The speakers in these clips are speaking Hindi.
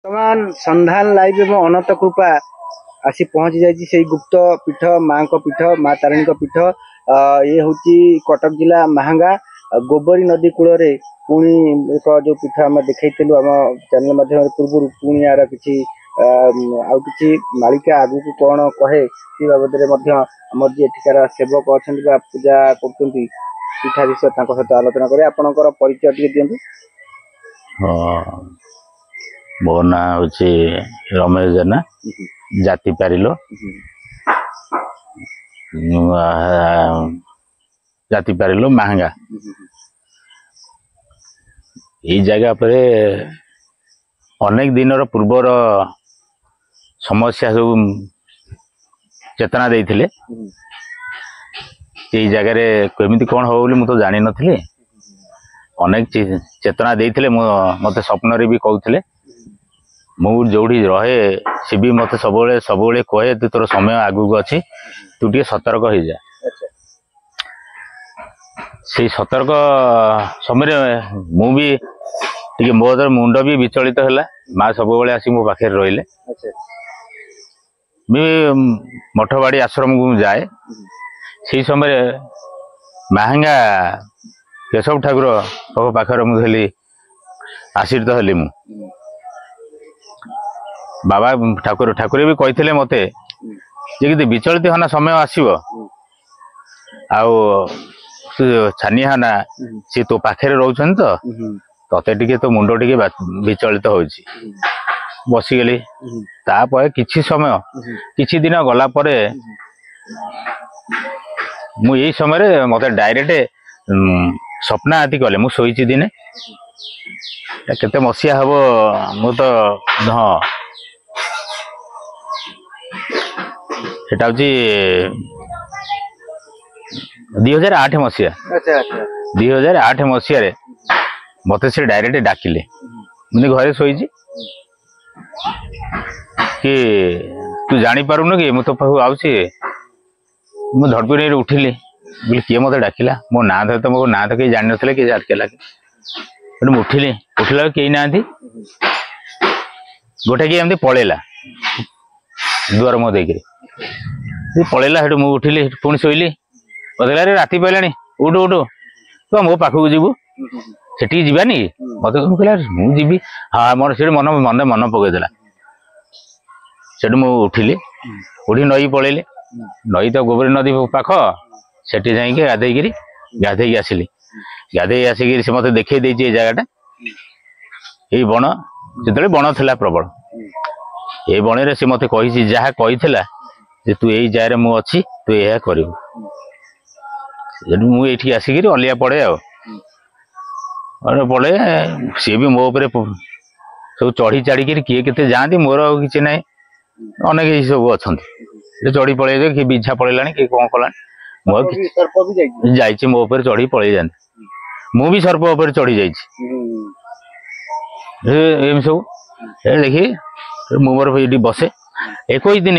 वर्तमान संधान लाइव एवं अनंत कृपा आसी पहुंची जाइए गुप्त पीठ माँ पीठ माँ तारिणी पीठ ये हूँ कटक जिला महांगा गोबरी नदी कूल पुणी एक जो पीठ आम देखल आम चैनल माध्यम पूर्व पुणी यार कि कि मालिका आगु को कौन कहे से बाबद आम जी एठिकार सेवक अच्छा पूजा कर पीठा विषय सहित आलोचना करें आपंकर परिचय टे दिखाँ। हाँ मो ना हूँ रमेश जेना जाति पारिलो जाति पारिलो महंगा ये जगह पर अनेक दिन पूर्वर समस्या सब चेतना देते ये जगह केमी कौन हो तो जानी नी अनेक चेतना देते मत स्वप्न भी कहते मुझे रहे सी भी मत सब कहे तू तोर समय आगू अच्छी तू टे सतर्क हो जा से सतर्क समय मु भी टे मो मुंड भी विचलित है माँ सब आसी मो पाखे रही मठबाड़ी आश्रम को जाए से समय महंगा केशव ठाकुर पाखर मुझे आशीर्वाद हली मु बाबा ठाकुर ठाकुर भी कहते मत जे विचलित होना समय आसव छानियाना सी तो पाखे रोचन तो ते तो मुंड टे विचलित हो बसीगली तापर किछि समय किछि दिन गला परे मु यही समय मत डायरेक्ट स्वप्न आती कले मु शोची दिने केते मसीहा हम मु तो हाँ सेटा हूँ 2008 मसीहा 2008 मसीह मत से डायरेक्ट डाकिले मुझे घरे शोची कि तू जानी पारुन कि मु तो पाखु आउची मु धड़पड़ी उठिली बोले किए मत डाकिला मो ना तो मो ना तो कहीं जान ना कि डाकिला कि उठिली उठला कहीं ना गोटे किए एमती पलैला दुआर मुह देकर पलैला से मुझे उठिली पुणी शोली कहला रे राति पाइलानी उठ उठ तो मो पाखक जीवु सेठी जीवानी मत कहला मुझी हाँ मोर से मन मन मन पकईदेला से उठिली उठी नई पलैली नई तो गोबरी नदी पाख सेठी जाइए गाधे आसिली गाधे आसिक से मत देखे ये जगटा ये बण जो बण था प्रबल ये बण से मत कही जहाँ कही तू यही जगह मु अच्छी तू यह कर मुझे आसिक अलिया पड़े पड़े सी भी मो उपर सब चढ़ी चाड़ी किए के जाती मोर कि ना अनेक सब अच्छा चढ़ी पड़े कि बिछा पड़ेगा कि कौन कला जाइए मो उपर चढ़ी पड़े जाती मु भी सर्प उपर चढ़ी जाइए सब देखी मोर ये बसे 21 दिन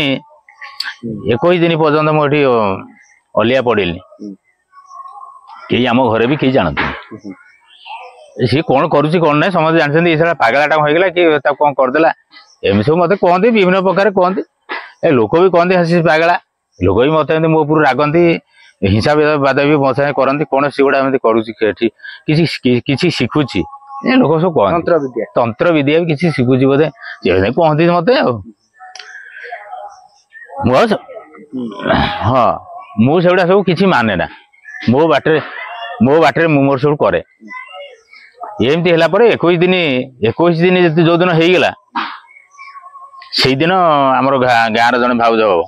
पर्यटन मुझे अलिया पड़ेली कहीं आम घरे भी कहीं जानते सी कौन करुच्ची कौन ना समझ जानते ये पागलाटा होगा कि कौन करदेला एम सब मत कहते विभिन्न प्रकार कहते लोक भी कहते हसी पागला लोक भी मत मो ऊपर रागती हिंसा बाद भी मत करती कौन सी गुड़ा किसी शिखुची लोक सब कहते तंत्र विद्या भी किसी शिखुची बोधे कहती मत हाँ मुझा सब किसी माने ना मो बाटे मोर सब करे एमती है 21 दिन जो दिन होगला से दिन आमर गाँव जन भाउज हम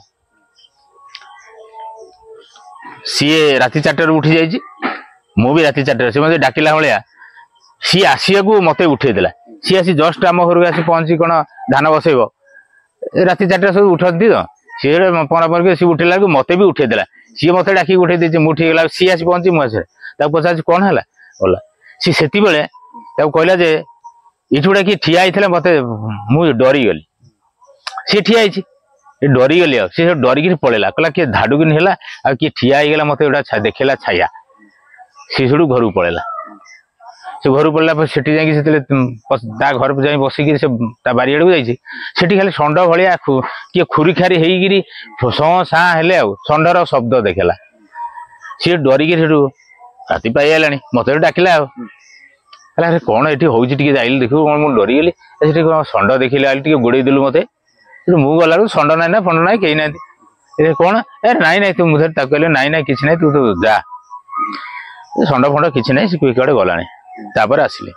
सी राति 4 उठी जाइए मु भी राति 4 मत डाकिला भाया सी आसिया को मत उठेदेला सी आसी जस्ट आम घर आसी पहुंची कौन धान बसैब राति 4 सब उठती तो सी पर सी उठेला मत भी उठेदेला सी मत डाक उठे देती मुझे गला सी आसी पहुंची मुझे पचार कौन है बोला सी से कहला जे इठुड़ा किए ठिया होता मत मुझे डरीगली सी ठिया डरीगली सी डरिक पलैला कहला किए धाडुकिन है आ किए ठिया होगा मत गोटा देखला छाया सी सब घर पलैला से घर पड़ा सेठी जाकि घर जाई बसिकी से बारियाड़ को जाइए सेठी खाली षंड भाया किए खुरी खारी होगी सं साँ हेले षंडर शब्द देखला सी डरिकी से राति पाइला मत डाकिला अरे कौन ये हूँ जाइली देखू कौन मुझे डरीगली से षंड देखिले गोड़े देलु मत मु गला षंड ना फंड ना कहीं ना कौन ए नाई नाई तू मुझे कहले नाई नाई किसी ना तू तो जा षंड फंड किसी ना कड़े गला आसिले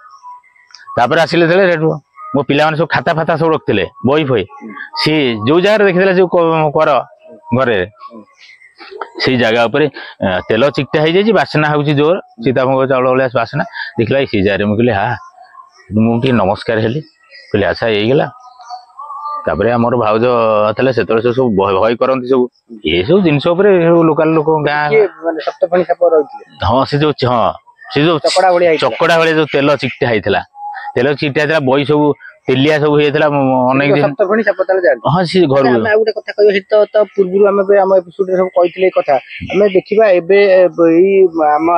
मो पिला सब खाता फाता सब रखते बही फई सी जो जगह देखी जो कर घरे से जगह पर तेल चिकटा हो जाए बासना हूँ जोर सीताभंग चाउल भाया बासना देखला सी जगह मुझे हाँ मुझे नमस्कार हेली कहली अच्छा यहीगला तापर आमर भाउज थे से सब भय करती सब ये सब जिनस लोकाल लोक गाँ हाँ से जो चकड़ा भाया जो तेल चिकटा होता बही सब तेलिया सब होता अनेक हाँ सी घर गोटे कथा कह पूर्व आम एपिसोड सब कही कथा आम देखा आम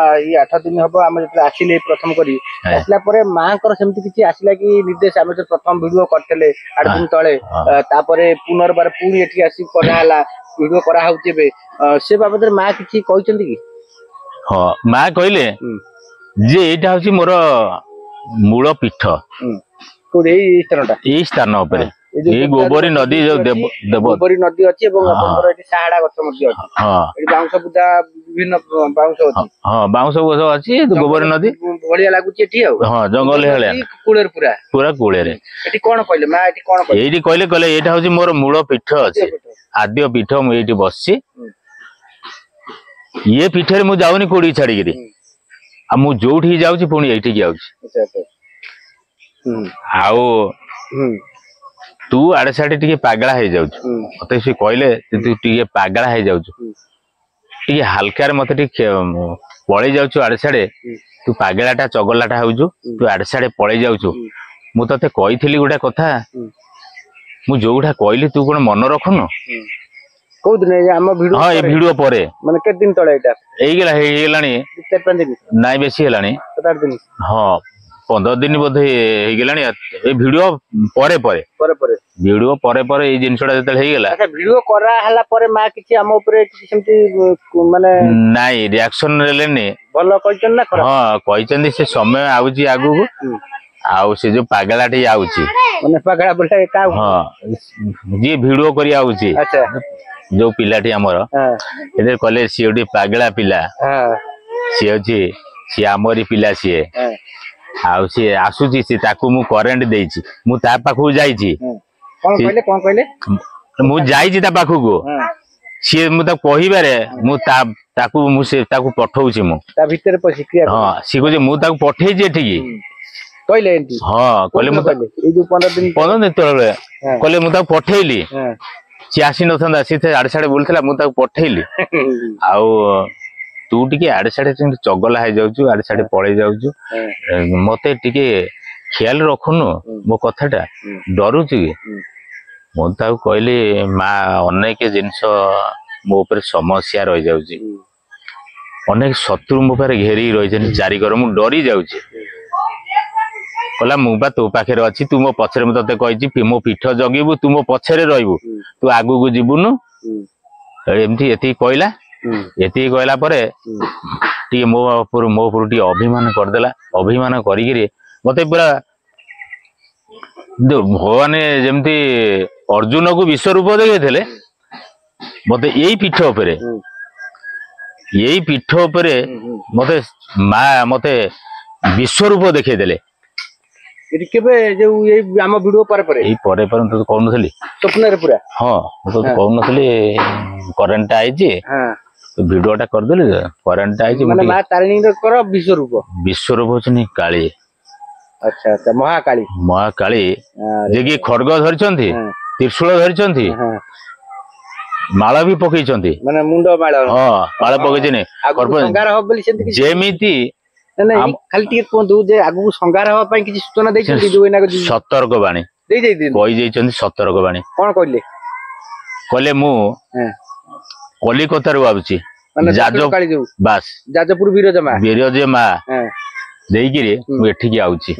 8 दिन हम आम जो आसिले प्रथम करी आसला माँ सेमती किसी आसला कि निर्देश आम जो प्रथम वीडियो करते 8 दिन तले पुनर्बार पुणी एठी आसी कराला वीडियो कराऊे से बाबद माँ किसी कहते कि हाँ माँ कहले जे एटा हूँ मोर मूल पीठ स्थान गोबरी नदी जो गोबरी नदी अच्छी साहाड़ा गछ बाउंश बुदा विभिन्न बाउंश अच्छी हाँ बाउंश गछ अच्छी गोबरी नदी बढ़िया लगुच हाँ जंगल कूलर पूरा पूरा कूले कौन कहले माँ ये कहले कहले ये हूँ मोर मूल पीठ अच्छे आद्य पीठ मुझे बसची ये पीठे मुझे जाऊनी कोड़ी छाड़ी मु जो जाऊँ पुणी ये आउची तू आड़े साड़े टे पागला हो जाऊ मत सी कहले तू टे पागला हो जाऊ टे हल्कार मत पलि जाऊ आड़े साड़े तू पागलाटा चगलाटा हो तू आड़े साड़े पलि जाऊ मु ते कही गोटे कथा मु जोटा कहली तू कौन मन रखुनु हाँ ये वीडियो पर माने के दिन तळे एटा एगलानी 4-5 दिन नाई बेसी हेलानी 7-8 दिन हाँ 15 दिन बोधे हेगलानी ए वीडियो परे परे परे परे वीडियो परे परे ए जिनसटा जते हेगला अच्छा वीडियो करा हला परे मा किछि हम ऊपर किछि सेमती माने नाई रिएक्शन लेलेनी भलो कहचन ना खरा हां कहचंदी से समय आउची आगु आउ से जो पागलाटी आउची माने पागला बोलता का हां जे वीडियो करी आउची अच्छा जो पिलाटी हमर एदे कहले सी ओडी पागला पिला सी अछि सी हमरी पिला सी आउ सी आसुची सी ताकू मु करेंट देइची मु ता पाखु जाईची कोन कहले मु जाईची ता पाखु को सी मु ता कहिबारे मु ताकू मु से ताकू पठौची मु ता भीतर प्रतिक्रिया हां सी को जे मु ताकू पठेई जे ठिकी कहले एंटी हां कहले मु ए जो 15 दिन तळे कहले मु ताकू पठेइली सी आसी नथंदा सी आड़े साड़े बोलथला मु ताकू पठेइली आउ तू टिके आड़े साड़े चगला हो जाऊ आड़े साड़े पलि जाऊ मत टिके ख्याल रखुनु मो कथाटा डरुच कि मुझे कहली माँ अनेक जिनस मो ऊपर समस्या रही जाऊँगी अनेक शत्रु मो पारे घेरी रही चारिकर मु डरी जाऊँगी कहला मु बा तो पाखे अच्छी तू मो पछरे मते कही मो पीठ जगिबू तू मो पछरे रहबू तू आगू को जीवुनु एमती एति कहला एति कहला परे टी मो ऊपर टी अभिमान करदेला अभिमान करी मते पूरा भगवान जमती अर्जुन को विश्वरूप देखते मते यही पीठ उपरे यही पीठ उपरे मते माँ मते विश्वरूप देखदेले केबे जो ये आम वीडियो पर तो कहून स्वप्न रे पूरा हाँ तो कहून करेन्ट आईची वीडियोटा करदेली करेन्ट आईची माने मां तारिणी रे कर विश्वरूप होचनी काली अच्छा अच्छा महाकाली जे कि खड्ग धरिचंती त्रिशूल धरिचंती माला भी पकईचंती माने मुंड माला हां माला पकईचने संगार हो बोली सेंती जेमिति नहीं खाली टिके कोंदु जे आगु संगार हो पई किछि सूचना दैछंती जो एना सतर्क बाणी कहि जैचंती सतर्क बाणी कोन कहले कहले मु कलिकता रु आउची माने जाजपुर बास जाजपुर वीरजमा वीरजमा ଦେଇକିରି ମୁଁ ଏଠିକି ଆଉଛି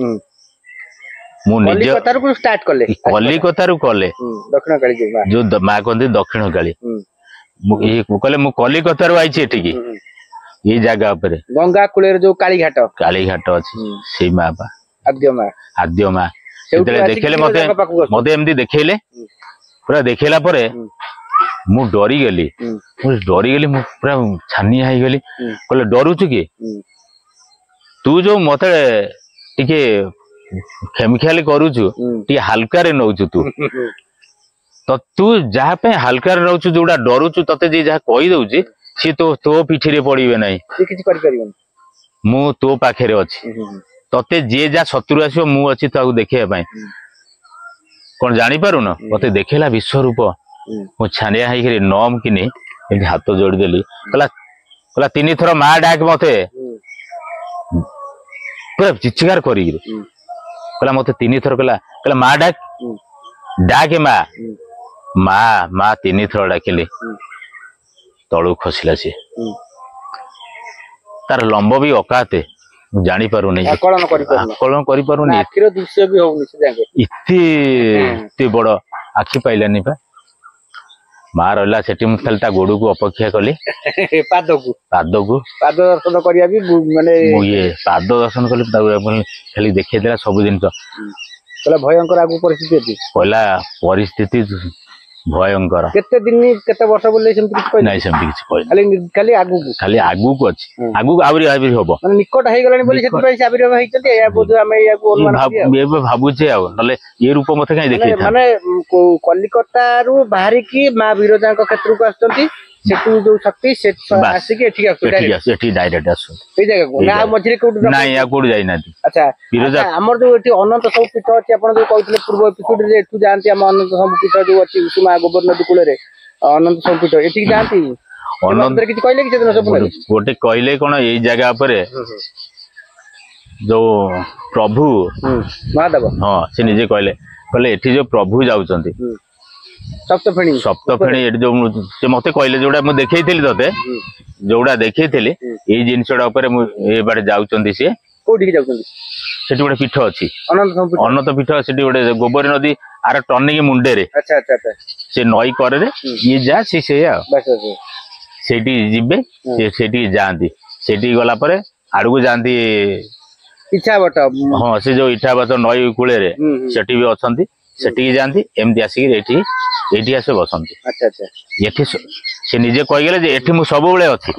ମୁଁ ନିଜ କଲିକତାରୁ ଷ୍ଟାର୍ଟ କଲେ କଲିକତାରୁ କଲେ ଦକ୍ଷିଣ କାଳୀ ଯୋଉ ମା କହନ୍ତି ଦକ୍ଷିଣ କାଳୀ କହିଲେ ମୁଁ କଲିକତାରୁ ଆଇଛି ଏଠିକି ଏଇ ଜାଗା ଉପରେ ଗଙ୍ଗା କୂଳରେ ଯୋଉ କାଳୀଘାଟ ଅଛି ସେଇ ମା ବା ଆଦ୍ୟ ମା ସେତେବେଳେ ଦେଖେଇଲେ ମତେ ଏମିତି ଦେଖେଇଲେ ପୁରା ଦେଖେଇଲା ପରେ ମୁଁ ଡରିଗଲି ମୁଁ ପୁରା ଛାନିଆ ହେଇଗଲି କହିଲେ ଡରୁଛୁ କି ତୁ ଯୋଉ ମତେ ଟିକେ ଖେମିଖିଆଲି କରୁଛୁ ଟିକେ ହାଲକାରେ ନଉଛୁ ତୁ ଯାହା ପାଇଁ ହାଲକାରେ ନଉଛୁ ଯୋଉଟା ଡରୁଛୁ ତତେ ଯିଏ ଯାହା କହିଦଉଛି ସିଏ ତୋ ପିଠିରେ ପଡିବେ ନାହିଁ କିଛି କରିପାରିବନି ମୁଁ ତୋ ପାଖରେ ଅଛି ତତେ ଯିଏ ଯାହା ଶତ୍ରୁ ଆସିବ ମୁଁ ଅଛି ତାକୁ ଦେଖେଇବା ପାଇଁ କଣ ଜାଣିପାରୁନ ମତେ ଦେଖେଇଲା ବିଶ୍ୱରୂପ ମୁଁ ଛାନିଆ ହେଇକିରି ନମକିନି ଏମିତି ହାତ ଯୋଡିଦେଲି କହିଲା 3 ଥର ମା ଡାକ ମତେ ପୁରା ଚିତ୍କାର କରିକିରି କହିଲା ମତେ 3 ଥର କହିଲା ମା ଡାକେ ମା 3 ଥର ଡାକିଲି ତଳକୁ ଖସିଲା ସିଏ ତାର ଲମ୍ବ ବି ଅକାତେ ମୁଁ ଜାଣିପାରୁନି ଆକଳନ କରିପାରୁନି ଏତେ ବଡ ଆଖି ପାଇଲାନି ପା ମା ରହିଲା ସେଠି ମୁଁ ଖାଲି ତା ଗୋଡକୁ ଅପେକ୍ଷା କଲି ପାଦକୁ ପାଦ ଦର୍ଶନ କରିବା ବି ମାନେ ପାଦ ଦର୍ଶନ କଲି ଖାଲି ଦେଖେଇଦେଲା ସବୁ ଜିନିଷ ଭୟଙ୍କର ଆଗକୁ ପରିସ୍ଥିତି କହିଲା ପରିସ୍ଥିତି ଭୟଙ୍କର କେତେ ଦିନ କେତେ ବର୍ଷ ବୋଲି ସେମିତି କିଛି କହିଲେ ନାଇଁ ସେମିତି କିଛି କହିଲେ ଖାଲି ଆଗକୁ ଅଛି ଆଗକୁ ଆହୁରି ହବ ମାନେ ନିକଟ ହେଇଗଲାଣି ବୋଲି ସେଥିପାଇଁ ଆବିର୍ଭାବ ହେଇଛନ୍ତି ଏବେ ଭାବୁଛେ ଆଉ ନହେଲେ ଏ ରୂପ ମତେ କାହିଁ ଦେଖେଇ ମାନେ କଲିକତାରୁ ବାହାରିକି ମା ବିରଜାଙ୍କ କ୍ଷେତ୍ରକୁ ଆସୁଛନ୍ତି ସେଠୁ ଯୋଉ ଶକ୍ତି ଆସିକି ଏଠିକି ଏଠି ଡାଇରେକ୍ଟ ଆସୁଛନ୍ତି ଏଇ ଜାଗାକୁ ନା ମଝିରେ କୋଉଠି ନାଇଁ ଆଉ କୋଉଠି ଯାଇନାହାନ୍ତି ଆଚ୍ଛା ଆମର ଯୋଉ ଏଠି ଅନନ୍ତ ସବୁ ପୀଠ ଅଛି ଆପଣ ଯୋଉ କହିଥିଲେ ପୂର୍ବ ଏପିସୋଡରେ ଏଠୁ ଯାଆନ୍ତି ଆମ ଅନନ୍ତ ସବୁ ପୀଠ ଯୋଉ ଅଛି ଉଷୁମା ଗୋବର ନଦୀ କୂଳରେ ଅନନ୍ତ ସବୁ ପୀଠ ଏଠିକି ଯାଆନ୍ତି କିଛି କହିଲେ କି ସେଦିନ ସବୁ ଗୋଟେ କହିଲେ କଣ ଏଇ ଜାଗା ଉପରେ ଯୋଉ ପ୍ରଭୁ ମହାଦେବ ସେ ନିଜେ କହିଲେ ଏଠି ଯୋଉ ପ୍ରଭୁ ଯାଉଛନ୍ତି ସପ୍ତଫେଣି ଏଠି ଯୋଉ ସେ ମତେ କହିଲେ ଯୋଉଟା ମୁଁ ଦେଖେଇଥିଲି ତତେ ଯୋଉଟା ଦେଖେଇଥିଲି ଏଇ ଜିନିଷଟା ଉପରେ ମୁଁ ଏ ବାଟେ ଯାଉଛନ୍ତି ସିଏ କୋଉଠିକି ଯାଉଛନ୍ତି ସେଠି ଗୋଟେ ପୀଠ ଅଛି ଅନନ୍ତ ପୀଠ ସେଠି ଗୋଟେ ଗୋବରୀ ନଦୀ ଆର ଟର୍ଣ୍ଣିଂ ମୁଣ୍ଡରେ ସେ ନଈ କରରେ ଇଏ ଯା ସେଇଆ ସେଇଠି ଯିବେ ସେଇଠିକି ଯାଆନ୍ତି ସେଇଠିକି ଗଲା ପରେ ଆଡକୁ ଯାଆନ୍ତି ହଁ ସେ ଯୋଉ ଇଠାବଟ ନଈ କୂଳରେ ସେଠି ବି ଅଛନ୍ତି ସେଠିକି ଯାଆନ୍ତି ଏମିତି ଆସିକି ଏଇଠି ଆସି ବସନ୍ତି ଏଠି ସେ ନିଜେ କହିଗଲେ ଯେ ଏଠି ମୁଁ ସବୁବେଳେ ଅଛି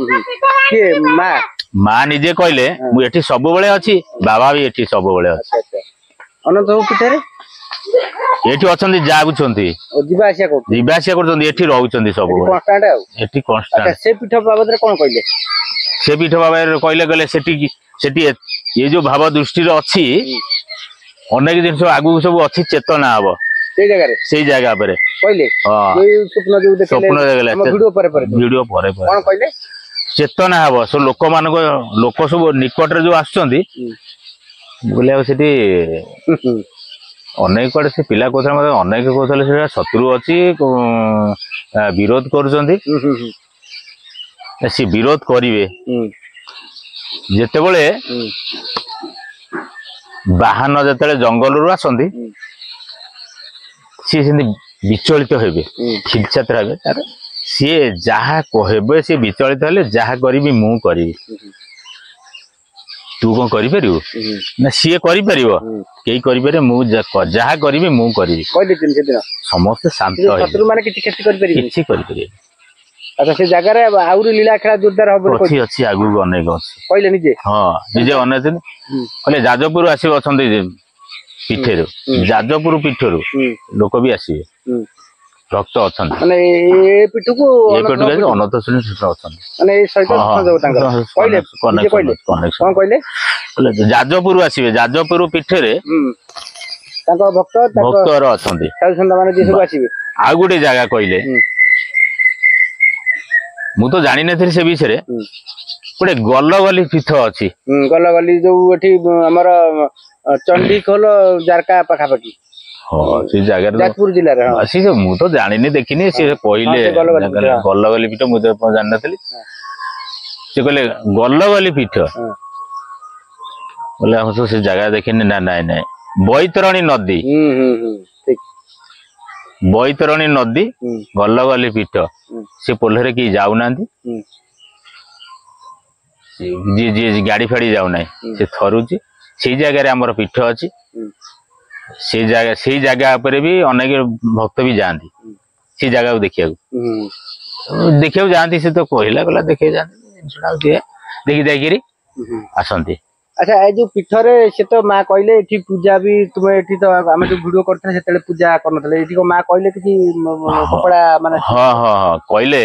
ମା ନିଜେ କହିଲେ ମୁଁ ଏଠି ସବୁବେଳେ ଅଛି ବାବା ବି ଏଠି ସବୁବେଳେ ଅଛି ଅନନ୍ତ ପୀଠରେ ଏଠି ଅଛନ୍ତି ଯାଉଛନ୍ତି ଯିବା ଆସିବା କରୁଛନ୍ତି ଏଠି ରହୁଛନ୍ତି ସବୁବେଳେ ଏଠି କନଷ୍ଟାଣ୍ଟ ସେ ପୀଠ ବାବଦରେ କଣ କହିଲେ ସେ ପୀଠ ବାବଦରେ କହିଲେ ସେଠି ଏ ଯୋଉ ଭାବ ଦୃଷ୍ଟିରେ ଅଛି ଅନେକ ଜିନିଷ ଆଗକୁ ସବୁ ଅଛି ଚେତନା ହବ ସେଇ ଜାଗା ଉପରେ କହିଲେ ସ୍ୱପ୍ନ ଦେଖିଲେ ଭିଡିଓ ପରେ କଣ କହିଲେ ଚେତନା ହବ ସବୁ ଲୋକ ସବୁ ନିକଟରେ ଯୋଉ ଆସୁଛନ୍ତି ବୁଲିବାକୁ ସେଠି ଅନେକ କୁଆଡେ ସେ ପିଲା କହୁଥିଲେ ମତେ ଅନେକ କହୁଥିଲେ ସେଟା ଶତ୍ରୁ ଅଛି ବିରୋଧ କରୁଛନ୍ତି ସେ ବିରୋଧ କରିବେ ଯେତେବେଳେ ବାହନ ଯେତେବେଳେ ଜଙ୍ଗଲରୁ ଆସନ୍ତି ସିଏ ସେମିତି ବିଚଳିତ ହେବେ ଖିଲଚାତ୍ର ହେବେ ସିଏ ଯାହା କହିବେ ସେ ବିଚଳିତ ହେଲେ ଯାହା କରିବି ମୁଁ କରିବି ତୁ କଣ କରିପାରିବୁ ନା ସିଏ କରିପାରିବ କେହି କରିପାରିବେ ମୁଁ ଯାହା କରିବି ମୁଁ କରିବି ସମସ୍ତେ ଶାନ୍ତ କିଛି କରିପାରିବେ ଆଚ୍ଛା ସେ ଜାଗାରେ ଆହୁରି ଲୀଳା ଖେଳା ଜୋରଦାର ହବ ଅଛି ଆଗକୁ ଅନେକ ଅଛି କହିଲେ ନିଜେ ନିଜେ ଅନେଇଛନ୍ତି କହିଲେ ଯାଜପୁର ଆସିବ ଅଛନ୍ତି ପୀଠରୁ ଯାଜପୁର ପୀଠରୁ ଲୋକ ବି ଆସିବେ ଭକ୍ତ ଅଛନ୍ତି ମାନେ ଏ ପୀଠକୁ ଅନନ୍ତ ଅଛନ୍ତି ମାନେ ଏଇ ସହିତ କଣ କହିଲେ ଯାଜପୁର ଆସିବେ ଯାଜପୁର ପୀଠରେ ତାଙ୍କ ଭକ୍ତର ଅଛନ୍ତି ଆସିବେ ଆଉ ଗୋଟେ ଜାଗା କହିଲେ ମୁଁ ତ ଜାଣିନଥିଲି ସେ ବିଷୟରେ ଗୋଟେ ଗଲଗଲି ପୀଠ ଅଛି ଗଲଗଲି ଯୋଉ ଏଠି ଆମର ଚଣ୍ଡିଖୋଲ ଜାରକା ପାଖାପାଖି ସେ ଜାଗାରେ ଯାଜପୁର ଜିଲ୍ଲାରେ ମୁଁ ତ ଜାଣିନି ଦେଖିନି ସେ କହିଲେ ଗଲଗଲି ପୀଠ ମୁଁ ତ ଜାଣିନଥିଲି ସେ କହିଲେ ଗଲଗଲି ପୀଠ बोले हम तो से जगह देखेनी ना नाई नाई बैतरणी नदी ठीक बैतरणी नदी गल गली पीठ से पोलरे कि जाऊना जी जी गाड़ी फाड़ी जाऊना से थरुची से जगह आमर पीठ अच्छी से जगह पर भी अनेक भक्त भी जाती से जगह को देखिया जाती से तो कहला गला देखिए जाती देखी देखिरी आसती अच्छा ए जो पीठरे से तो माँ कहले एठी पूजा भी तुम एठी तो आम जो वीडियो करते से पूजा करनथले एठी को माँ कहले किछि कपड़ा माने हाँ हाँ हाँ कहले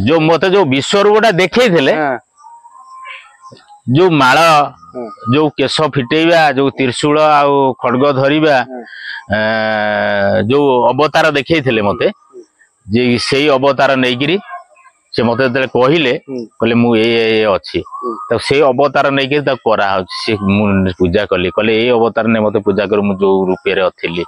जो मते जो विश्वरूपटा देखैथिले जो माळ जो केश फिटेइबा जो त्रिशूल आउ खड्ग धरिबा जो अवतार देखैथिले मते जे सेई अवतार नेकिरी से मत कहले कहले मु ए अच्छी तो से अवतार नहीं कर करा पूजा कली कहले ये अवतार ने मत पूजा कर जो रूपे थी।